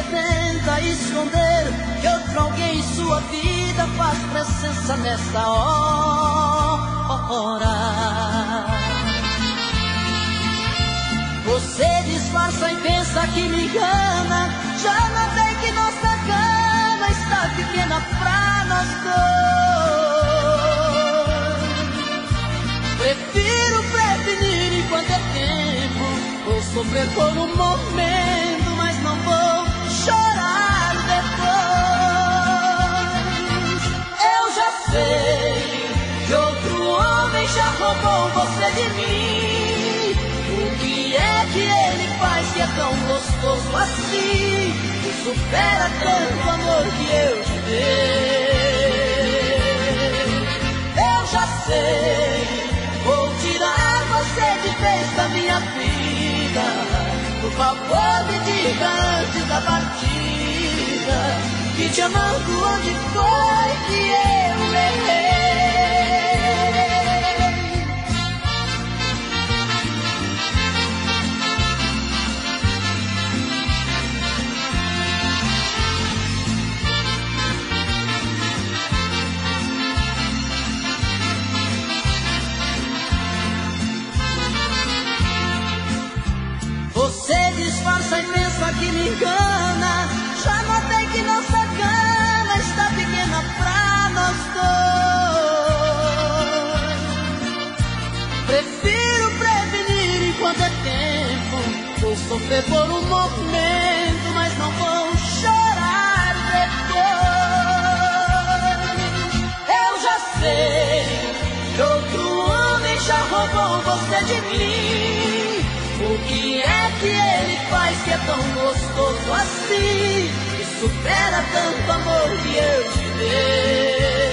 você tenta esconder que outro alguém em sua vida faz presença nessa hora. Você disfarça e pensa que me engana. Já notei que nossa cama está pequena pra nós dois. Prefiro prevenir enquanto é tempo. Vou sofrer por um momento, mas não vou chorar depois. Eu já sei que outro homem já roubou você de mim. O que é que ele faz que é tão gostoso assim? Que supera tanto amor que eu te dei. Eu já sei, vou tirar você de vez da minha vida. Por favor me diga antes da partida que te amando onde foi que eu errei. Você disfarça e pensa que me engana. Já notei que nossa cama está pequena pra nós dois. Prefiro prevenir enquanto é tempo. Vou sofrer por um momento, mas não vou chorar depois. Eu já sei que outro homem já roubou você de mim. O que é que ele faz que é tão gostoso assim? Que supera tanto amor que eu te dei.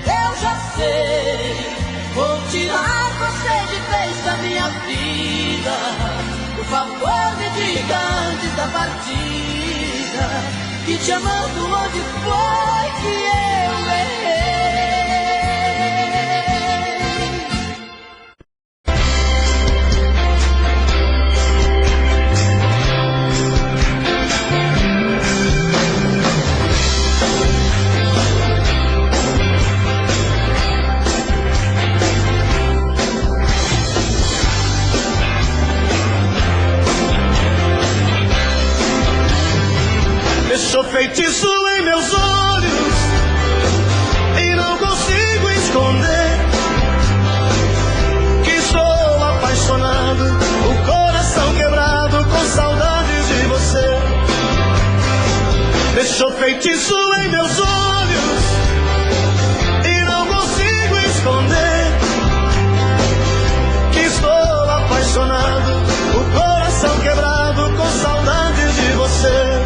Eu já sei, vou tirar você de vez da minha vida. Por favor me diga antes da partida que te amando onde foi que eu errei. Deixou feitiço em meus olhos e não consigo esconder que estou apaixonado, o coração quebrado com saudades de você. Deixou feitiço em meus olhos e não consigo esconder que estou apaixonado, o coração quebrado com saudades de você.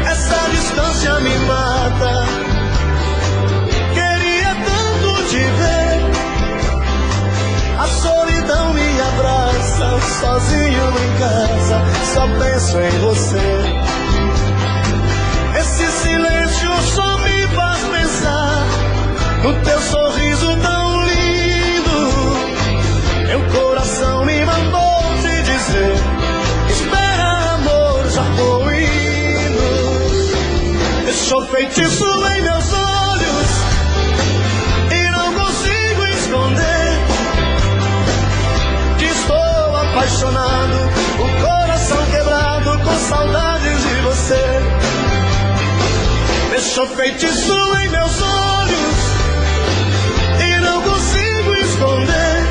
Essa distância me mata. Queria tanto te ver. A solidão me abraça. Sozinho em casa, só penso em você. Esse silêncio só me faz pensar no teu sorriso tão lindo. Meu coração me mandou te dizer: espera, amor, já vou indo. Deixou feitiço em meus olhos e não consigo esconder que estou apaixonado, o coração quebrado com saudades de você. Deixou feitiço em meus olhos e não consigo esconder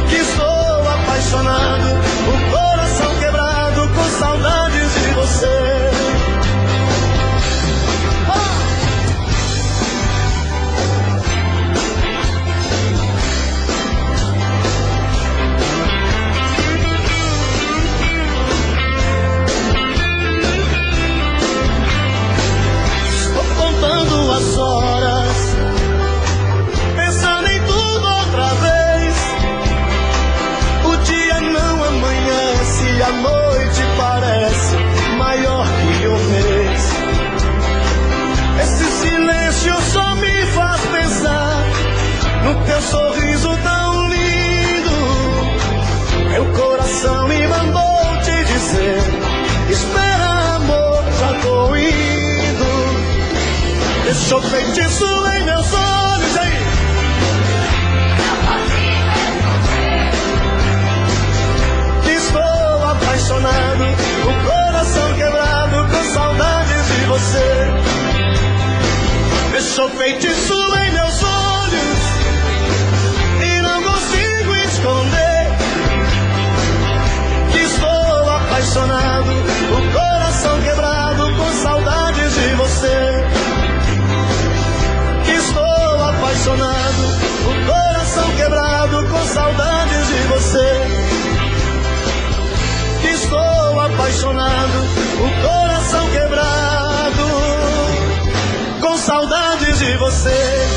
que estou apaixonado, o coração quebrado com saudades de você. As horas deixou feitiço em meus olhos aí. Estou apaixonado, o coração quebrado com saudades de você. Deixou feitiço em meus olhos e não consigo esconder que estou apaixonado, o coração quebrado com saudades de você. Que estou apaixonado, o coração quebrado com saudades de você. Que estou apaixonado, o coração quebrado com saudades de você.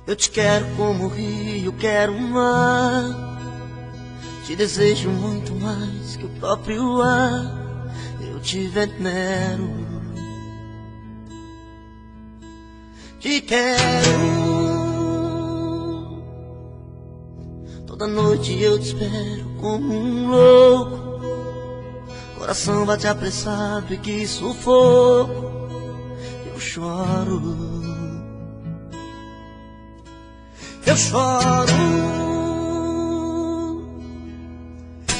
Eu te quero como o rio, quero o mar. Te desejo muito mais que o próprio ar. Eu te venero. Te quero. Toda noite eu te espero como um louco. Coração bate apressado e que sufoco. Eu choro. Eu choro.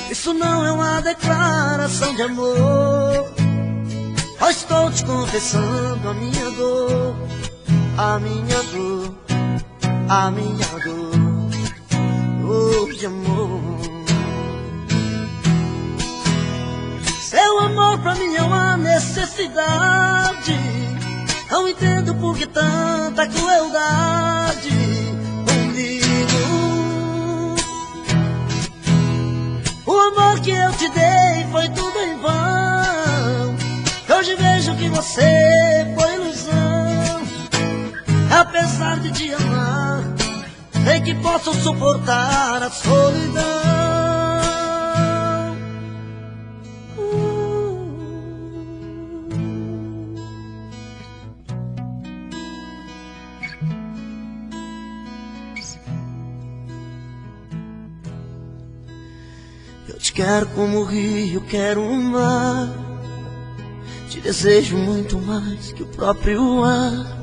Isso não é uma declaração de amor. Eu estou te confessando a minha dor, a minha dor, a minha dor de amor. Seu amor pra mim é uma necessidade. Não entendo por que tanta crueldade. O amor que eu te dei foi tudo em vão. Hoje vejo que você foi ilusão. Apesar de te amar, sei que posso suportar a solidão. Eu te quero como o rio, quero o mar. Te desejo muito mais que o próprio ar.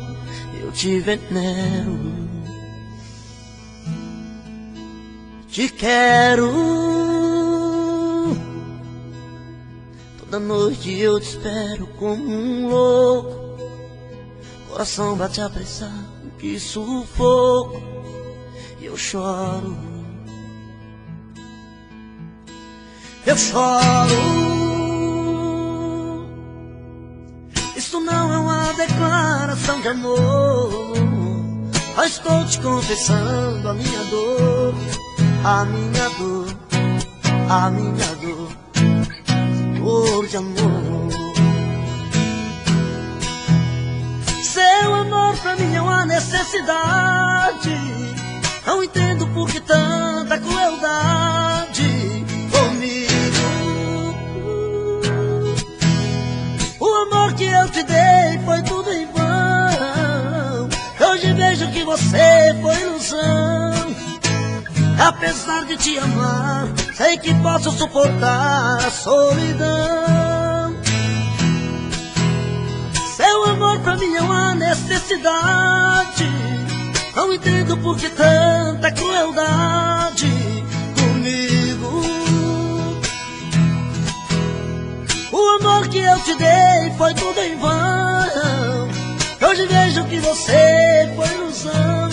Eu te venero. Te quero. Toda noite eu te espero como um louco. Coração bate apressado, que sufoco. E eu choro. Eu choro. Isso não é uma declaração de amor. Eu estou te confessando a minha dor, a minha dor, a minha dor de amor. Seu amor pra mim é uma necessidade. Não entendo por que tanta crueldade comigo. O amor que eu te dei foi tudo em vão. Hoje vejo que você foi ilusão. Apesar de te amar, sei que posso suportar a solidão. Seu amor pra mim é uma necessidade. Não entendo por que tanta crueldade comigo. O amor que eu te dei foi tudo em vão. Hoje vejo que você foi ilusão.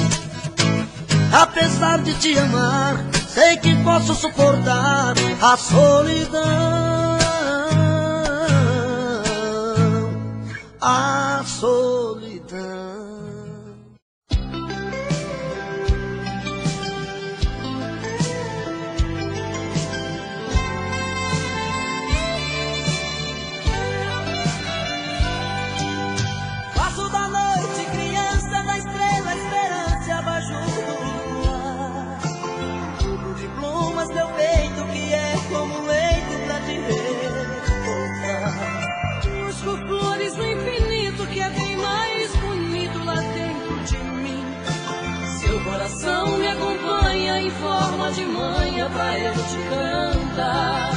Apesar de te amar, sei que posso suportar a solidão. A solidão. Passo da noite, criança da estrela, esperança abajur do luar. Tudo de plumas, meu peito que é como um leito pra ti forma de manha pra eu te cantar.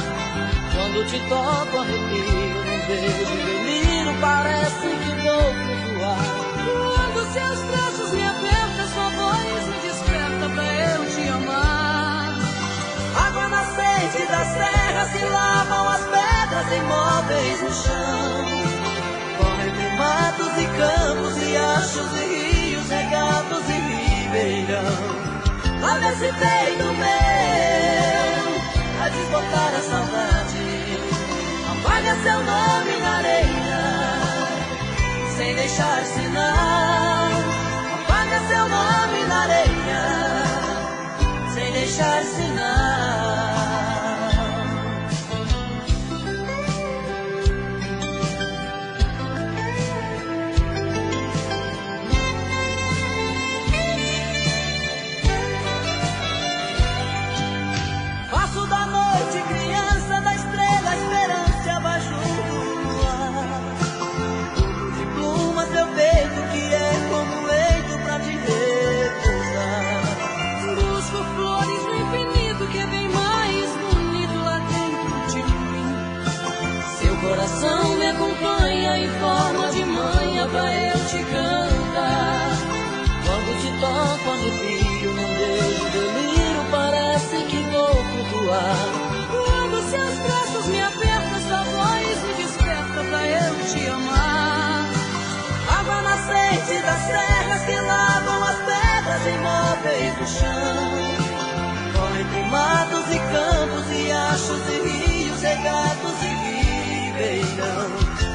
Quando te toco arrepio, num beijo delírio, parece que vou flutuar. Quando seus braços me apertam, sua voz me desperta pra eu te amar. Água nascente das serras que lavam as pedras imóveis no chão. Corre entre matos e campos, riachos e rios, regatos e ribeirão. Lá nesse peito meu, a desbotar a saudade, apaga seu nome na areia, sem deixar sinal. Apaga seu nome na areia, sem deixar sinal. Faço da noite criança, da estrela esperança, abajur do luar. Tudo de pluma seu peito, que é como leito pra te repousar. Busco flores no infinito, que é bem mais bonito lá dentro de mim. Seu coração me acompanha em forma de manha pra eu te cantar. Quando te toco arrepio, num beijo delírio, parece que vou flutuar. Quando seus braços me apertam, sua voz me desperta pra eu te amar. Água nascente das serras que lavam as pedras imóveis do chão. Corre entre matos e campos, riachos e rios, regatos e ribeirão.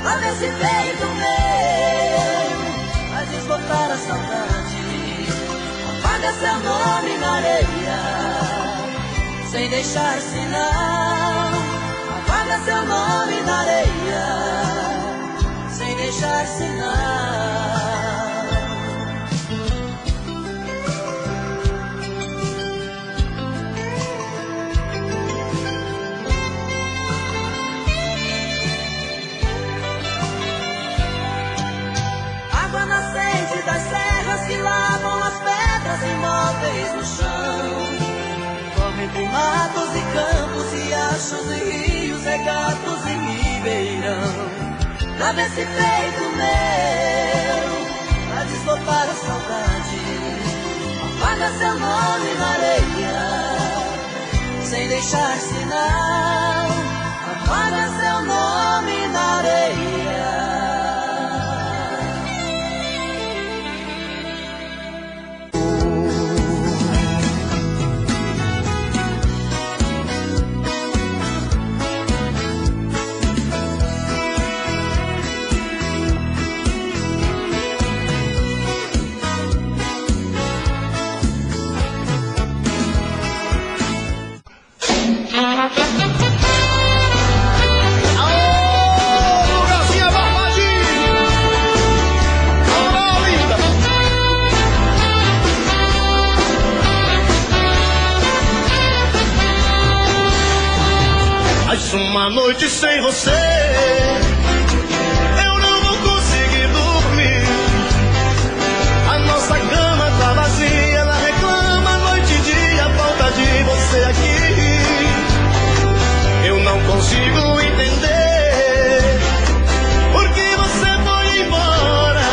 Lá nesse peito meu, a desbotar a saudade, apaga seu nome na areia, sem deixar sinal. Apaga seu nome na areia, sem deixar sinal. Água nascente das serras que lavam as pedras imóveis no chão. Corre entre matos e campos, riachos e rios, regatos e ribeirão. Lá nesse peito meu, a desbotar a saudade, apaga seu nome na areia, sem deixar sinal. Apaga seu nome na areia. Uma noite sem você, eu não vou conseguir dormir. A nossa cama tá vazia, ela reclama noite e dia, a falta de você aqui. Eu não consigo entender por que você foi embora.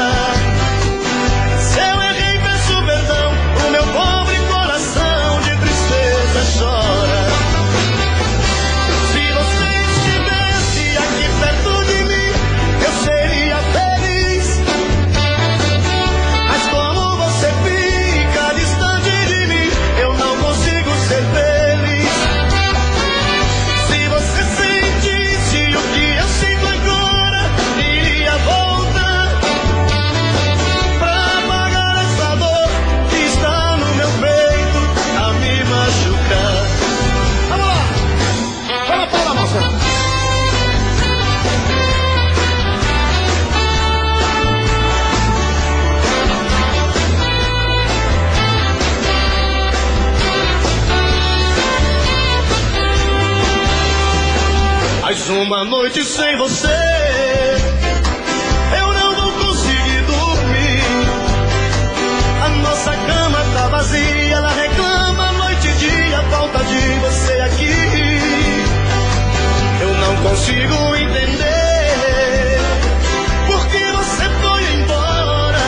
Se eu errei, peço perdão, o meu pobre coração de tristeza chora. Mais uma noite sem você, eu não vou conseguir dormir. A nossa cama tá vazia, ela reclama noite e dia. consigo entender por que você foi embora.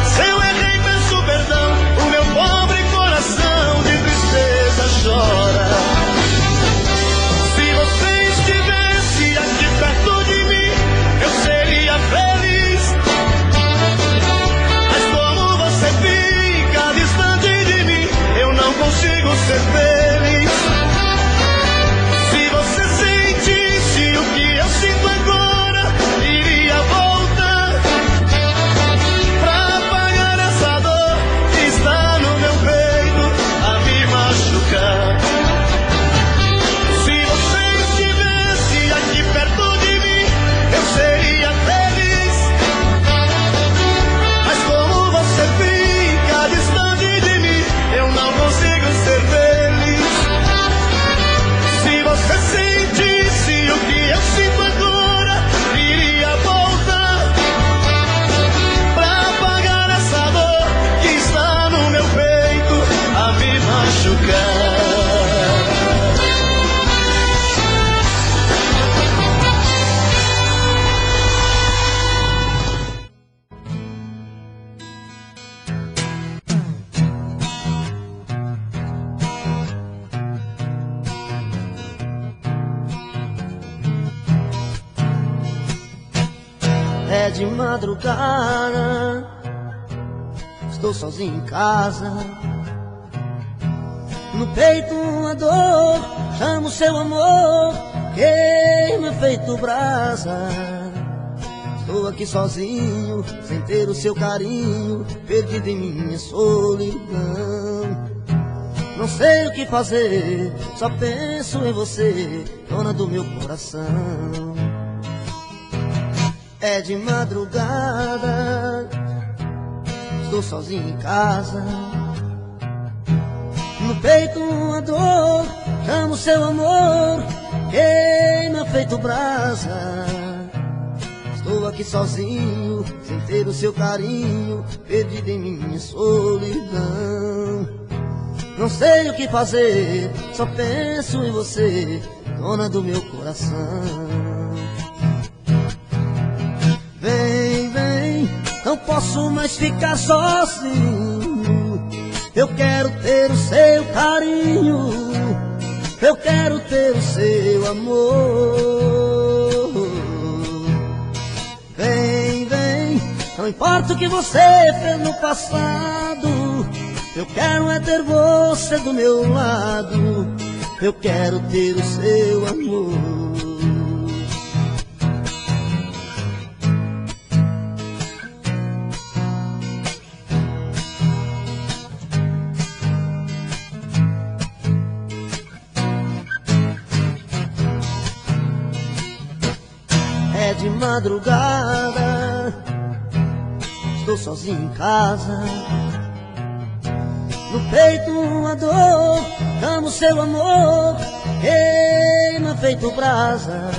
Se eu errei, peço perdão, o meu pobre coração de tristeza chora. Se você estivesse aqui perto de mim, eu seria feliz. Mas como você fica distante de mim, eu não consigo ser feliz. Se você sentisse o que eu sinto agora, iria voltar pra apagar essa dor que está no meu peito a me machucar. Se você estivesse aqui perto de mim, eu seria feliz. Mas como você fica distante de mim, eu não consigo ser feliz. Se você sentisse o que eu sinto agora, iria voltar pra apagar essa dor que está no meu peito a me machucar. É de madrugada, estou sozinho em casa. No peito uma dor, chamo seu amor, queima feito brasa. Estou aqui sozinho, sem ter o seu carinho, perdido em minha solidão. Não sei o que fazer, só penso em você, dona do meu coração. É de madrugada, estou sozinho em casa. No peito uma dor, chamo seu amor, queima feito brasa. Estou aqui sozinho, sem ter o seu carinho, perdido em minha solidão. Não sei o que fazer, só penso em você, dona do meu coração. Vem, vem, não posso mais ficar sozinho. Eu quero ter o seu carinho, eu quero ter o seu amor. Vem, vem, não importa o que você fez no passado, eu quero é ter você do meu lado, eu quero ter o seu amor. É de madrugada, estou sozinho em casa. No peito uma dor, amo seu amor, queima feito brasa.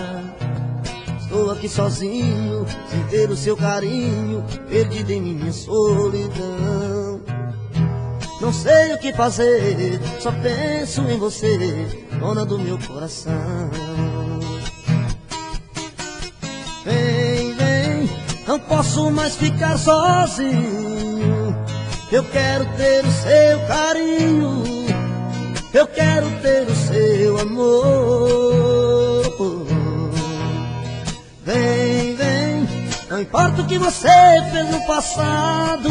Estou aqui sozinho, sem ter o seu carinho, perdido em minha solidão. Não sei o que fazer, só penso em você, dona do meu coração. Vem, vem, não posso mais ficar sozinho. Eu quero ter o seu carinho, eu quero ter o seu amor. Vem, vem, não importa o que você fez no passado,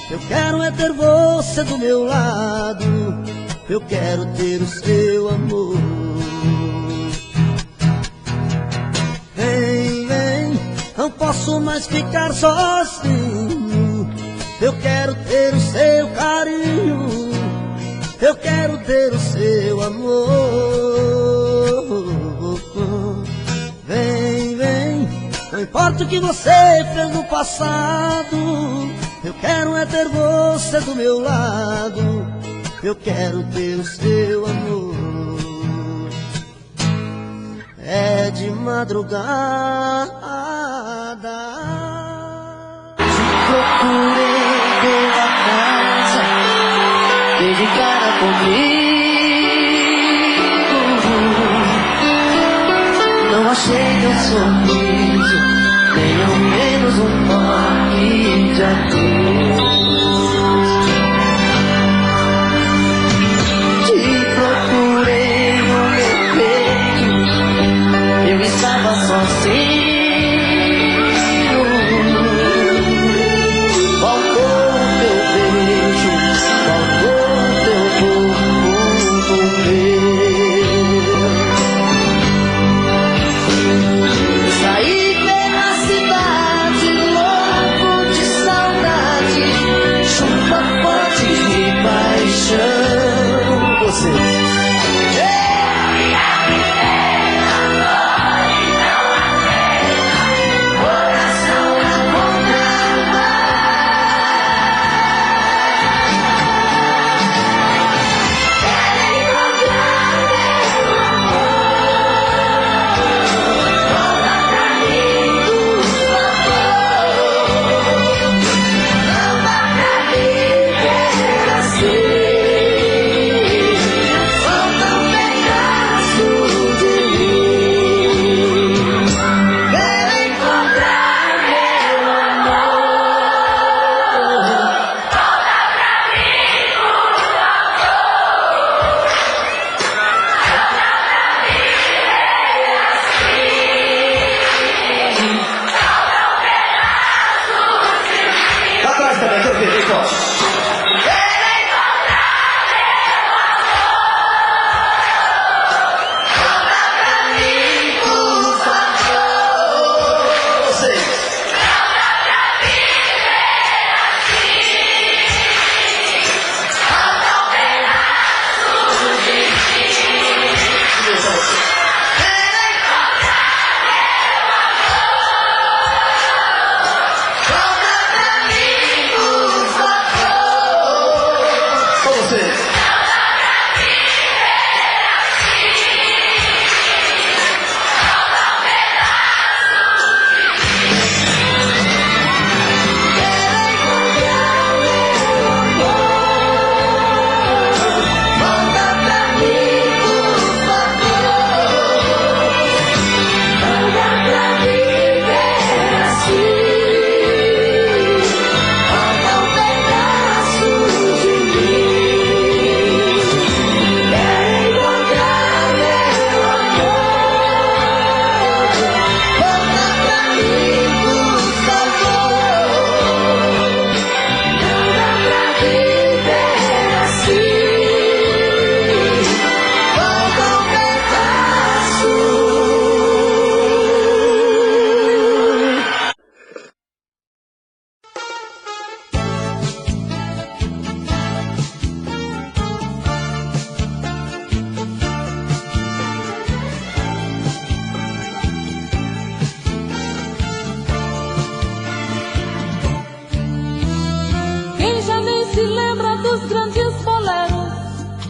eu quero é ter você do meu lado, eu quero ter o seu amor. Vem, vem, não posso mais ficar sozinho. Eu quero ter o seu carinho, eu quero ter o seu amor. Vem, vem, não importa o que você fez no passado, eu quero é ter você do meu lado, eu quero ter o seu amor. É de madrugada, Procurei pela casa, desde cara comigo. não achei teu sorriso, nem ao menos um toque de adeus. Te procurei no meu peito, eu estava sozinho.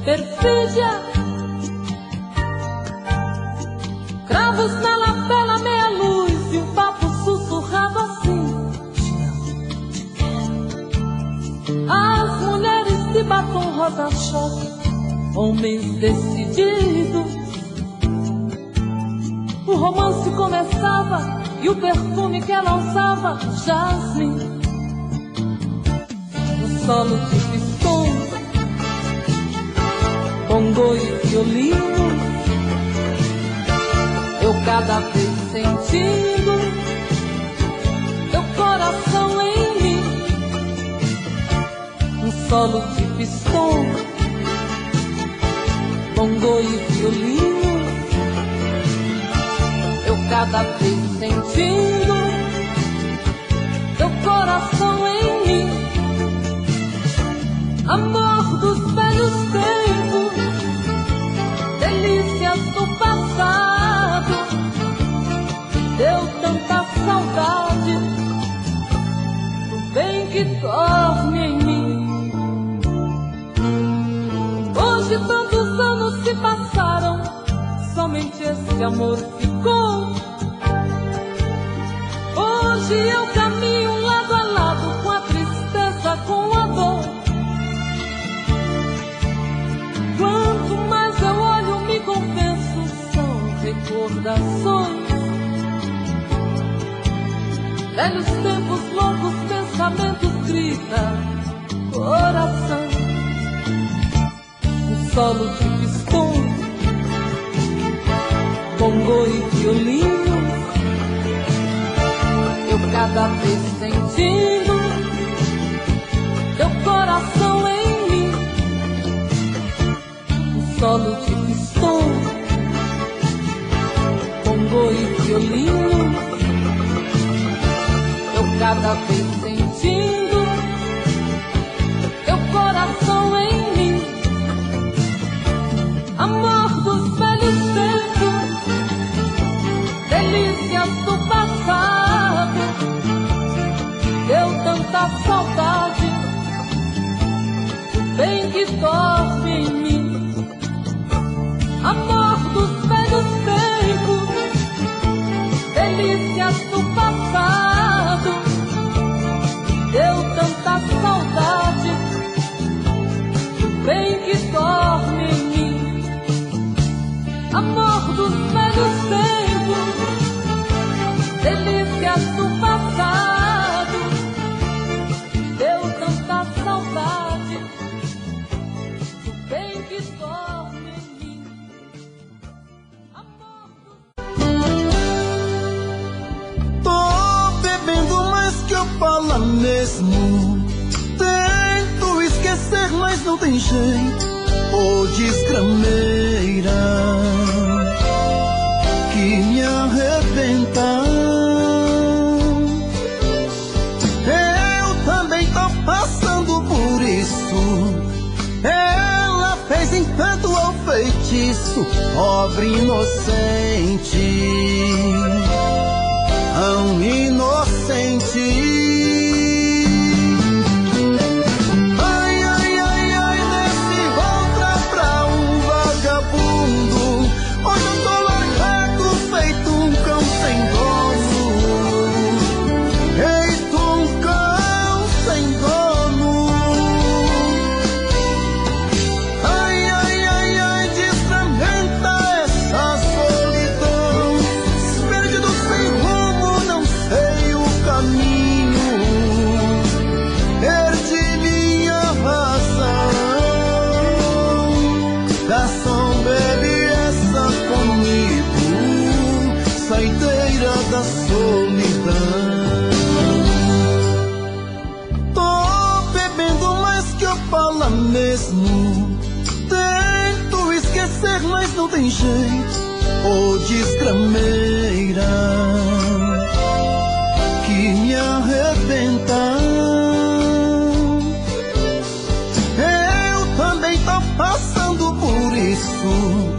Perfídia, cravos na lapela, meia luz e um papo sussurrado assim. As mulheres de batom rosa-choque, homens decididos. O romance começava e o perfume que ela usava, jasmim. No solo de pistão, bongo e violino, eu cada vez sentindo teu coração em mim. Um solo de pistão, bongo e violino, eu cada vez sentindo teu coração em mim. Amor dos velhos tempos, delícias do passado, deu tanta saudade do bem que dorme em mim. Hoje tantos anos se passaram, somente esse amor ficou. Hoje eu caminho lado a lado com a tristeza, com a dor. Quanto mais eu olho, me convenço, são recordações. velhos tempos, loucos pensamentos, grita coração. Um solo de pistão, bongo e violino, eu cada vez sentindo teu coração em mim. Um solo de pistão, bongo e violino, eu cada vez sentindo teu coração em mim. Amor dos velhos tempos, delícias do passado, deu tanta saudade do bem que dorme em mim. Amor dos velhos tempos, delícias do passado, deu tanta saudade do bem que dorme em mim. Amor dos velhos tempos, delícias do passado, deu tanta saudade do bem que dorme em mim. Amor Tô bebendo mais que eu falo mesmo. Tento esquecer, mas não tem jeito. Ô desgrameira que me arrebenta. Eu também tô passando por isso. Ela fez encanto ao feitiço, pobre inocente, tão inocente. Da solidão. Tô bebendo mais que eu falo mesmo. Tento esquecer, mas não tem jeito. Ô desgrameira que me arrebenta. Eu também tô passando por isso.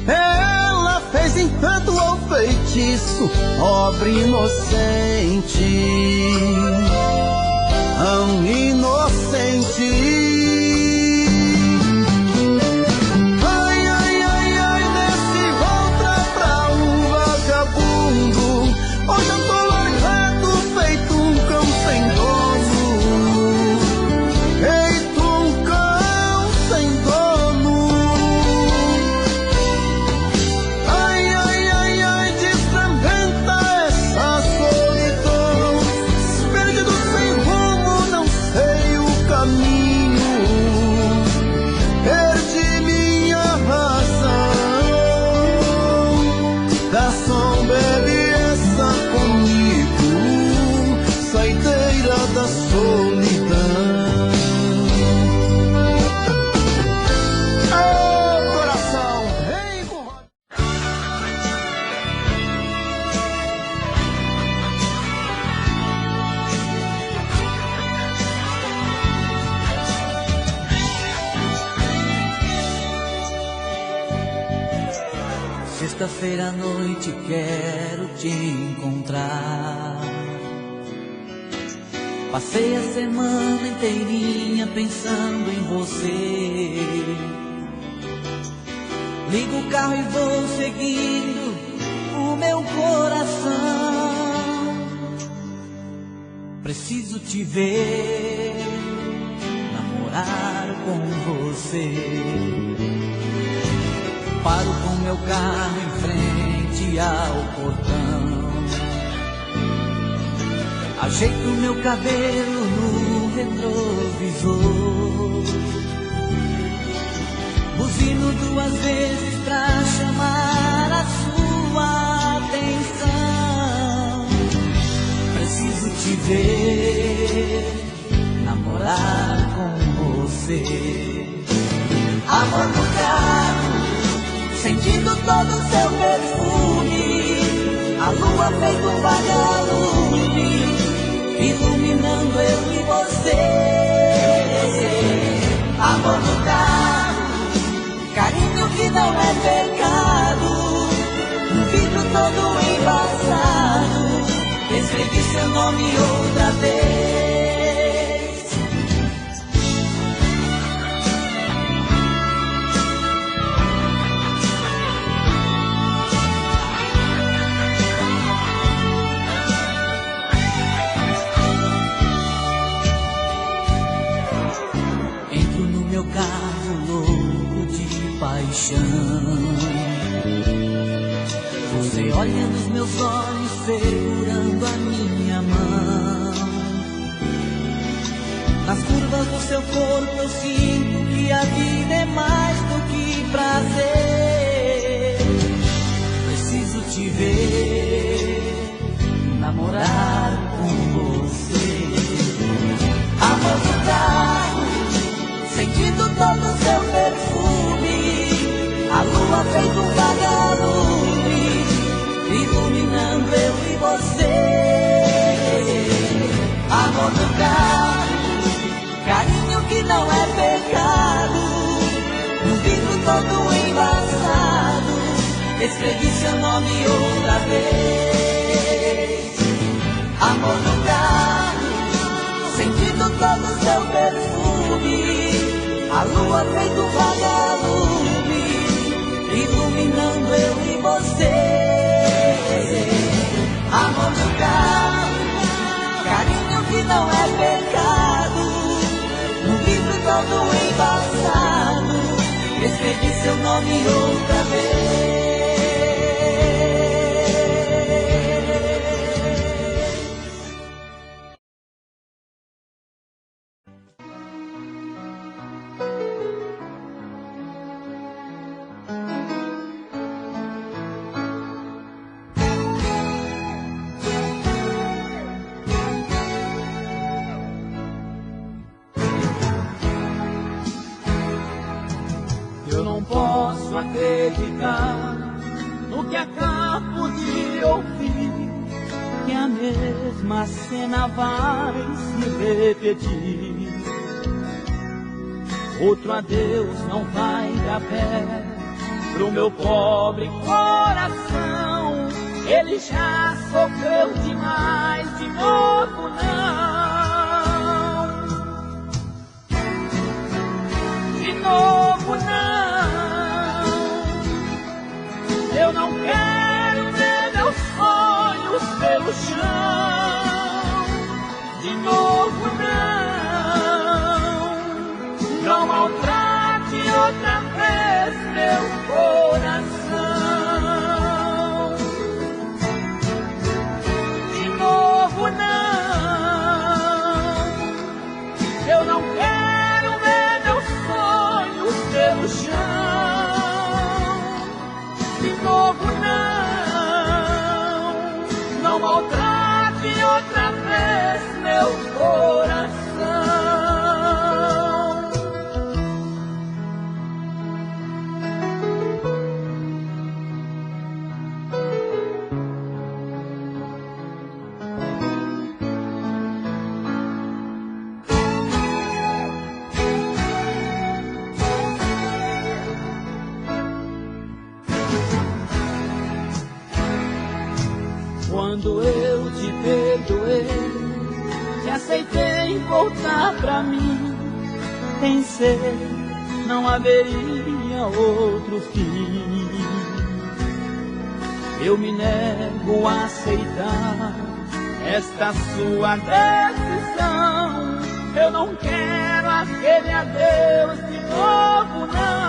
Ela fez encanto ao feitiço, pobre inocente, tão inocente. Ai, ai, ai, ai, nesse volta pra um vagabundo. Hoje eu tô largado, feito um cão sem dono. Feito um cão sem dono. Da solidão. Oh, coração, vem com Sexta-feira à noite quero te encontrar. Passei a semana inteirinha pensando em você. Ligo o carro e vou seguindo o meu coração. Preciso te ver, namorar com você. Paro com meu carro em frente ao portão. Ajeito meu cabelo no retrovisor, buzino 2 vezes pra chamar a sua atenção. Preciso te ver, namorar com você. Amor no carro, sentindo todo o seu perfume, a lua feito um vagalume, iluminando eu e você. Amor no carro, carinho que não é pecado, um vidro todo embaçado, escrevi seu nome outra vez. Meu carro louco de paixão, você olha nos meus olhos segurando a minha mão. Nas curvas do seu corpo eu sinto que a vida é mais do que prazer. Preciso te ver, namorar com você. Amor do carro, sentindo todo o seu perfume, a lua feito um vagalume, iluminando eu e você. Amor do carro, carinho que não é pecado, um vidro todo embaçado, escrevi seu nome outra vez. Amor do carro, sentindo todo o seu perfume, a lua feito um vagalume, iluminando eu e você. Amor do carro, carinho que não é pecado, um livro todo embaçado, escrevi seu nome outra vez. Posso acreditar no que acabo de ouvir, que a mesma cena vai se repetir. Outro adeus não vai dar pé pro meu pobre coração, ele já sofreu demais, de novo não, de novo não. Eu não quero ver meus sonhos pelo chão, de novo não. Não maltrate outra vez meu coração, de novo não. Eu não quero ver meus sonhos pelo chão, de novo não. Não maltrate outra vez meu coração. Quando eu te perdoei, te aceitei voltar pra mim, pensei não haveria outro fim. Eu me nego a aceitar esta sua decisão. Eu não quero aquele adeus de novo, não.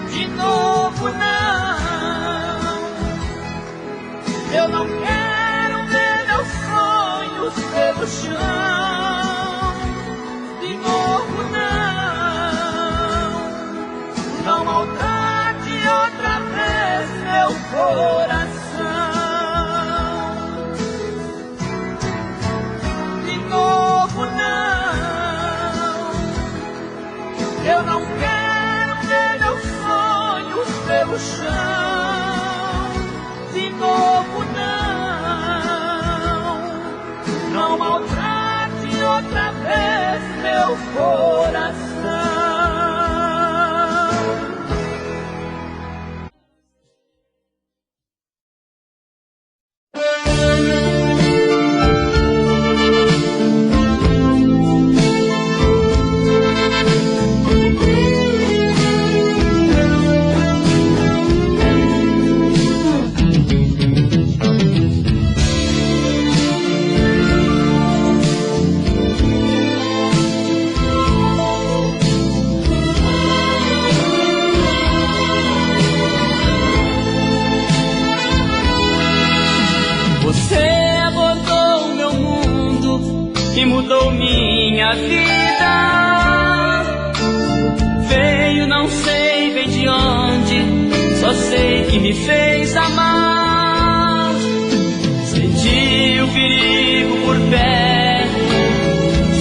De novo, não. Eu não quero ver meus sonhos pelo chão. De novo não maltrate outra vez meu coração. De novo não. Eu não quero ver meus sonhos pelo chão. De novo não maltrate outra vez meu coração. Que mudou minha vida. Veio não sei bem de onde, só sei que me fez amar. Senti o perigo por perto,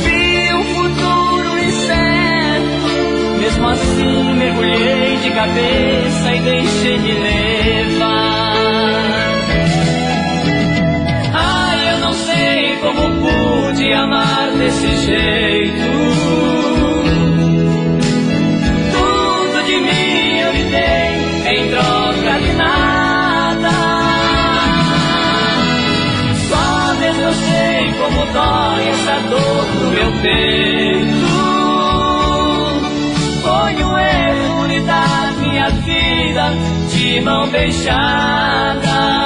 vi um futuro incerto. Mesmo assim mergulhei de cabeça e deixei me levar. Como pude amar desse jeito? Tudo de mim eu lhe dei em troca de nada. Só mesmo eu sei como dói essa dor no meu peito. Foi um erro lhe dar minha vida de mão beijada.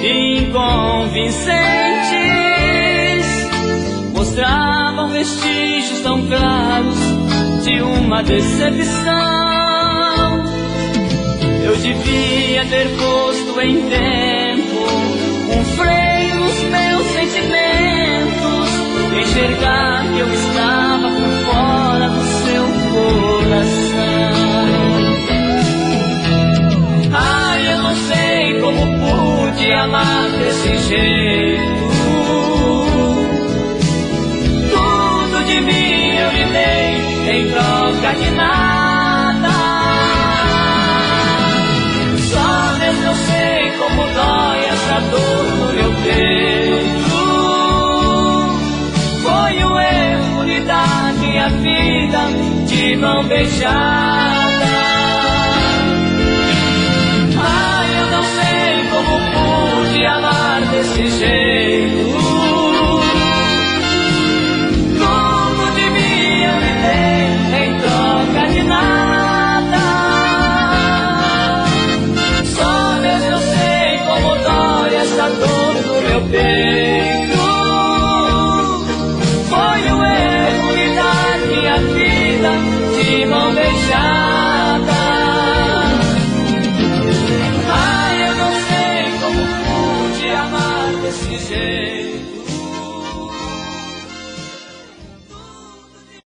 Inconvincentes mostravam vestígios tão claros de uma decepção. Eu devia ter posto em tempo um freio nos meus sentimentos, enxergar que eu estava por fora do seu coração. Ai, eu não sei como pude amar desse jeito. Tudo de mim eu lhe dei em troca de nada. Só mesmo eu sei como dói essa dor no meu peito. Foi um erro lhe dar minha vida de mão beijada. Como pude amar desse jeito? Tudo de mim eu lhe dei em troca de nada. Só mesmo eu sei como dói essa dor no meu peito. Foi um erro lhe dar minha vida